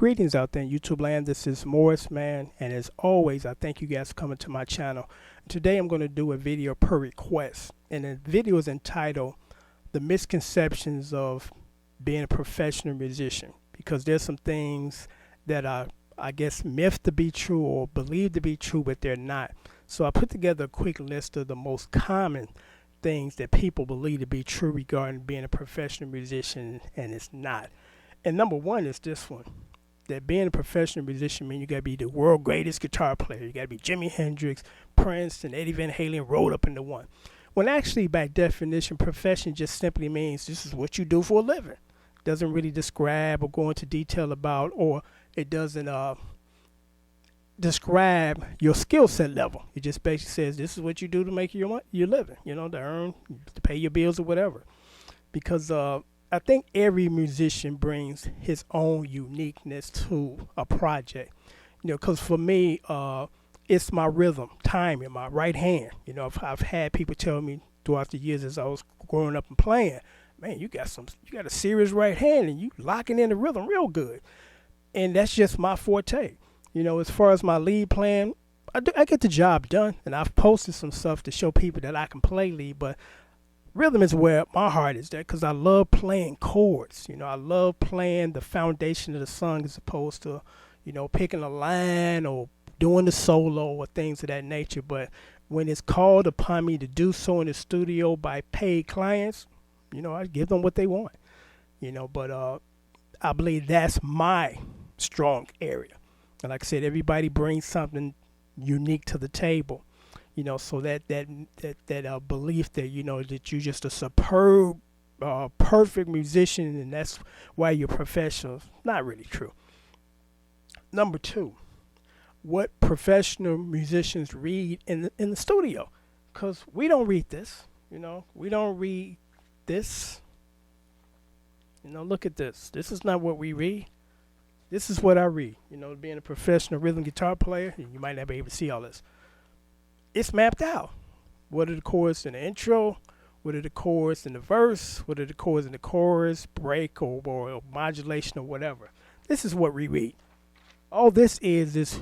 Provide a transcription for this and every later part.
Greetings out there in YouTube land. This is Morris Man, and as always, I thank you guys for coming to my channel. Today I'm going to do a video per request, and the video is entitled The Misconceptions of Being a Professional Musician, because there's some things that are, I guess, myth to be true or believed to be true, but they're not. So I put together a quick list of the most common things that people believe to be true regarding being a professional musician, and it's not. And number one is this one, that being a professional musician means you got to be the world greatest guitar player. You got to be Jimi Hendrix, Prince, and Eddie Van Halen rolled up into one. When actually, by definition, profession just simply means this is what you do for a living. Doesn't really describe or go into detail about, or it doesn't describe your skill set level. It just basically says this is what you do to make your living, to earn, to pay your bills or whatever. Because I think every musician brings his own uniqueness to a project. Because for me, it's my rhythm, timing, my right hand. I've had people tell me throughout the years as I was growing up and playing, man, you got a serious right hand and you locking in the rhythm real good. And that's just my forte. As far as my lead playing, I get the job done, and I've posted some stuff to show people that I can play lead, but rhythm is where my heart is there, because I love playing chords. I love playing the foundation of the song as opposed to, picking a line or doing the solo or things of that nature. But when it's called upon me to do so in the studio by paid clients, I give them what they want. But I believe that's my strong area. And like I said, everybody brings something unique to the table. So that belief that, that you're just a superb, perfect musician, and that's why you're professional, not really true. Number two, what professional musicians read in the studio, because we don't read this. We don't read this. Look at this. This is not what we read. This is what I read. Being a professional rhythm guitar player, you might not be able to see all this. It's mapped out. What are the chords in the intro? What are the chords in the verse? What are the chords in the chorus, break, or modulation, or whatever? This is what we read. All this is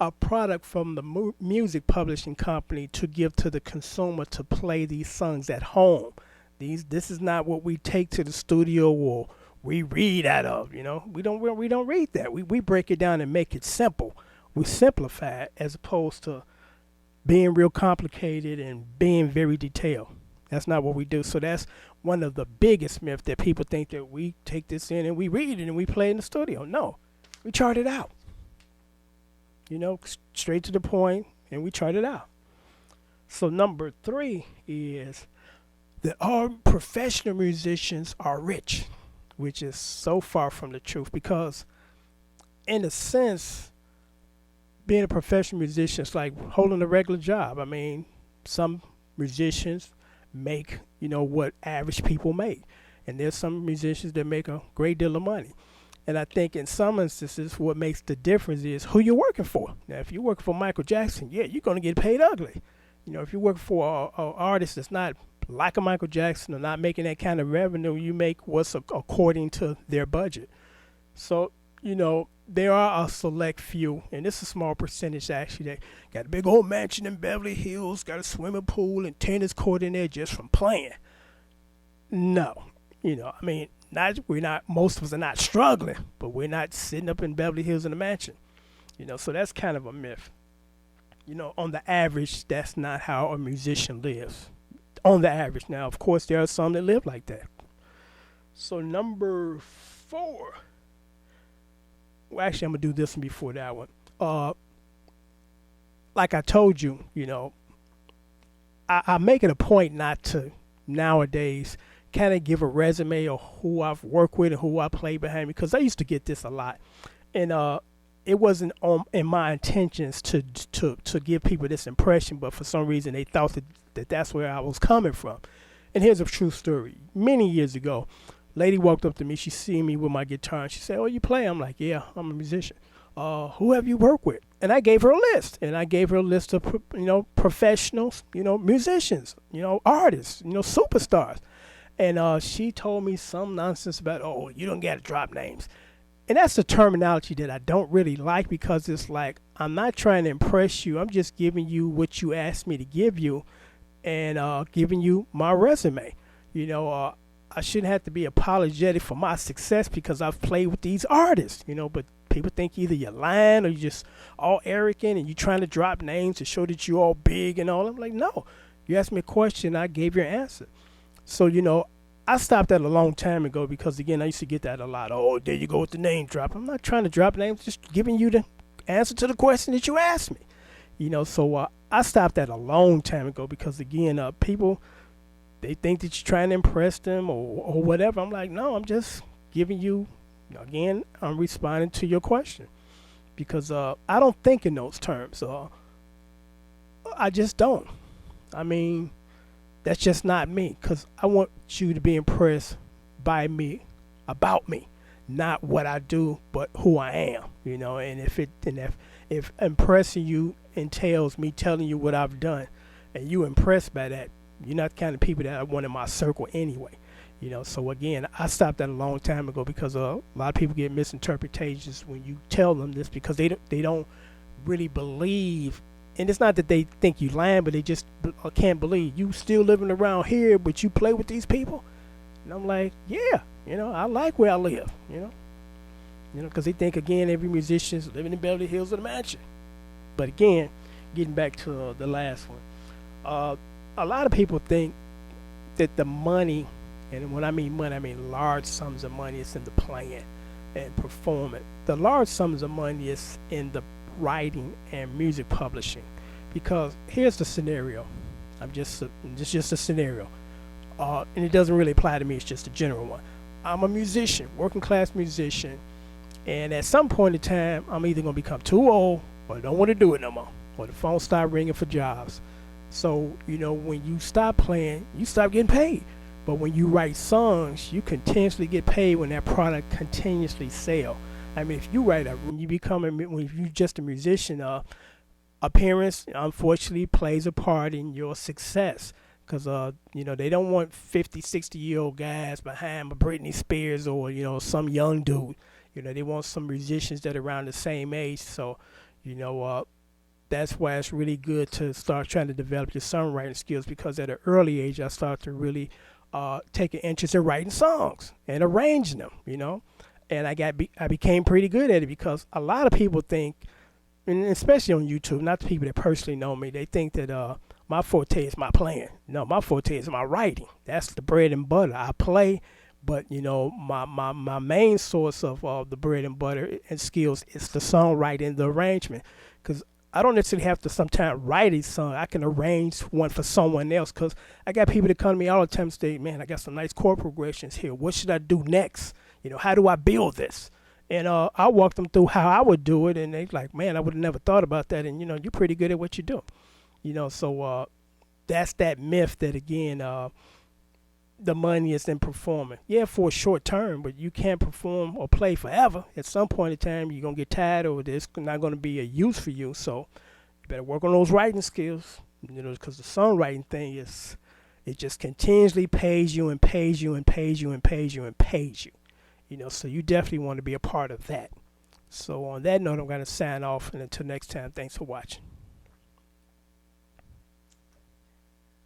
a product from the music publishing company to give to the consumer to play these songs at home. This is not what we take to the studio or we read out of. We don't read that. We break it down and make it simple. We simplify it as opposed to being real complicated and being very detailed. That's not what we do. So that's one of the biggest myths, that people think that we take this in and we read it and we play it in the studio. No, we chart it out. Straight to the point, and we chart it out. So number three is that all professional musicians are rich, which is so far from the truth, because in a sense, being a professional musician is like holding a regular job. I mean, some musicians make, what average people make. And there's some musicians that make a great deal of money. And I think in some instances, what makes the difference is who you're working for. Now, if you're working for Michael Jackson, yeah, you're going to get paid ugly. If you work for an artist that's not like a Michael Jackson or not making that kind of revenue, you make what's according to their budget. So, there are a select few, and this is a small percentage actually, that got a big old mansion in Beverly Hills, got a swimming pool and tennis court in there just from playing. No, most of us are not struggling, but we're not sitting up in Beverly Hills in a mansion. So that's kind of a myth. On the average, that's not how a musician lives. On the average. Now, of course, there are some that live like that. So number four. Well, actually, I'm going to do this one before that one. Like I told you, I make it a point not to nowadays kind of give a resume of who I've worked with and who I play behind me, because I used to get this a lot. And it wasn't in my intentions to give people this impression, but for some reason they thought that that's where I was coming from. And here's a true story. Many years ago, lady walked up to me. She seen me with my guitar, and she said, "Oh, you play?" I'm like, "Yeah, I'm a musician." Who have you worked with? And I gave her a list. And I gave her a list of, professionals, musicians, artists, superstars. And she told me some nonsense about, "Oh, you don't got to drop names." And that's the terminology that I don't really like, because it's like, I'm not trying to impress you. I'm just giving you what you asked me to give you, and giving you my resume. I shouldn't have to be apologetic for my success because I've played with these artists, but people think either you're lying or you're just all arrogant and you're trying to drop names to show that you're all big and all. I'm like, no. You asked me a question, I gave you an answer. So, I stopped that a long time ago because, again, I used to get that a lot. Oh, there you go with the name drop. I'm not trying to drop names, just giving you the answer to the question that you asked me. So I stopped that a long time ago because, again, people, they think that you're trying to impress them or whatever. I'm like, no, I'm just giving you, again, I'm responding to your question because I don't think in those terms. I just don't. I mean, that's just not me, because I want you to be impressed by me, about me, not what I do, but who I am, and if impressing you entails me telling you what I've done and you impressed by that, you're not the kind of people that I want in my circle anyway. So again, I stopped that a long time ago because a lot of people get misinterpretations when you tell them this, because they don't really believe. And it's not that they think you lying, but they just can't believe you still living around here, but you play with these people. And I'm like, yeah, I like where I live, because they think, again, every musician's living in Beverly Hills with a mansion. But again, getting back to the last one, a lot of people think that the money, and when I mean money, I mean large sums of money, is in the playing and performing. The large sums of money is in the writing and music publishing, because here's the scenario. It's just a scenario, and it doesn't really apply to me. It's just a general one. I'm a musician, working class musician, and at some point in time, I'm either gonna become too old or don't want to do it no more, or the phone start ringing for jobs. So when you stop playing, you stop getting paid. But when you write songs, you continuously get paid when that product continuously sells. I mean, if you when you're just a musician, appearance unfortunately plays a part in your success, because they don't want 50, 60-year-old guys behind a Britney Spears or some young dude. They want some musicians that are around the same age. So that's why it's really good to start trying to develop your songwriting skills, because at an early age I started to really take an interest in writing songs and arranging them. And I became pretty good at it, because a lot of people think, and especially on YouTube, not the people that personally know me, they think that my forte is my playing. No, my forte is my writing. That's the bread and butter. I play, but my main source of the bread and butter and skills is the songwriting, the arrangement, because I don't necessarily have to sometimes write a song. I can arrange one for someone else, because I got people that come to me all the time and say, man, I got some nice chord progressions here. What should I do next? How do I build this? And I walk them through how I would do it, and they're like, man, I would have never thought about that. And, you're pretty good at what you do. So that's that myth that, again, the money is in performing. Yeah, for a short term, but you can't perform or play forever. At some point in time, you're going to get tired of it. It's not going to be a use for you. So you better work on those writing skills, because the songwriting thing it just continuously pays you and pays you and pays you and pays you and pays you. So you definitely want to be a part of that. So on that note, I'm going to sign off, and until next time, thanks for watching.